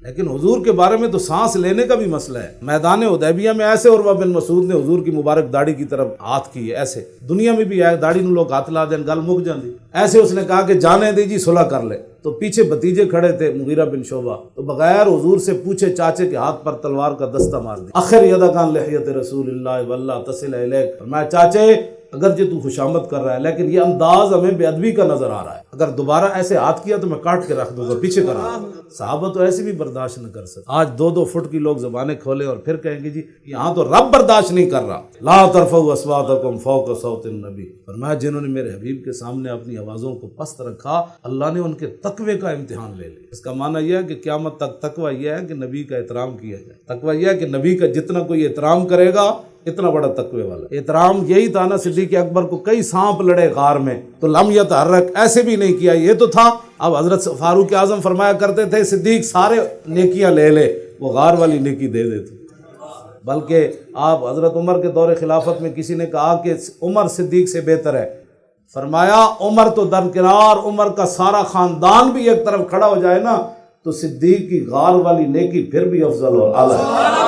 لیکن حضور کے بارے میں تو سانس لینے کا بھی مسئلہ ہے۔ میدان حدیبیہ میں ایسے عروہ بن مسعود نے حضور کی مبارک داڑھی کی طرف ہاتھ کیے، ایسے دنیا میں بھی ہے داڑھی نو لوگ ہاتھ لا دیں گل مک جاندی، ایسے اس نے کہا کہ جانے دی جی صلح کر لے، تو پیچھے بھتیجے کھڑے تھے مغیرہ بن شعبہ، تو بغیر حضور سے پوچھے چاچے کے ہاتھ پر تلوار کا دستہ مار دی، اخر یدک عن لحیۃ رسول اللہ واللہ تصل الیک، فرمایا چاچے اگرچہ تو خوشامد کر رہا ہے لیکن یہ انداز ہمیں بے ادبی کا نظر آ رہا ہے، اگر دوبارہ ایسے ہاتھ کیا تو میں کاٹ کے رکھ دوں گا، پیچھے کر رہا ہوں۔ صحابہ تو ایسے بھی برداشت نہ کر سکتے، آج 2-2 فٹ کی لوگ زبانیں کھولے اور پھر کہیں گے جی یہاں تو رب برداشت نہیں کر رہا، لا ترفعوا اصواتکم فوق صوت النبی، فرمایا جنہوں نے میرے حبیب کے سامنے اپنی آوازوں کو پست رکھا اللہ نے ان کے تقوی کا امتحان لے لیا۔ اس کا معنی یہ ہے کہ قیامت تک تقوی یہ ہے کہ نبی کا احترام کیا جائے، تقوی یہ ہے کہ نبی کا جتنا کوئی احترام کرے گا اتنا بڑا تقوی والا۔ احترام یہی تھا نا، صدیق اکبر کو کئی سانپ لڑے غار میں تو لم یتحرک، ایسے بھی نہیں کیا، یہ تو تھا۔ اب حضرت فاروق اعظم فرمایا کرتے تھے صدیق سارے نیکیاں لے لے، وہ غار والی نیکی دے دیتے۔ بلکہ آپ حضرت عمر کے دور خلافت میں کسی نے کہا کہ عمر صدیق سے بہتر ہے، فرمایا عمر تو درکنار، عمر کا سارا خاندان بھی ایک طرف کھڑا ہو جائے نا تو صدیق کی غار والی نیکی پھر بھی افضل اور اعلیٰ ہے۔